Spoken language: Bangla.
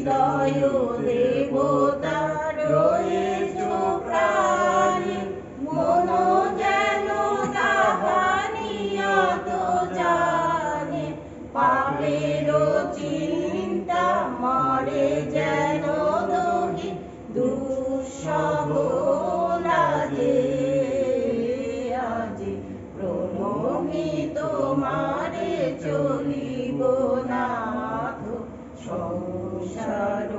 হৃদয় দেবতা রয়েছ প্রাণে, মন যেন তাহা নিয়ত জানে। পাপের চিন্তা মরে যেন দহি দুঃসহ লাজে। আজি প্রণমি তোমারে চলিব নাথ সংসার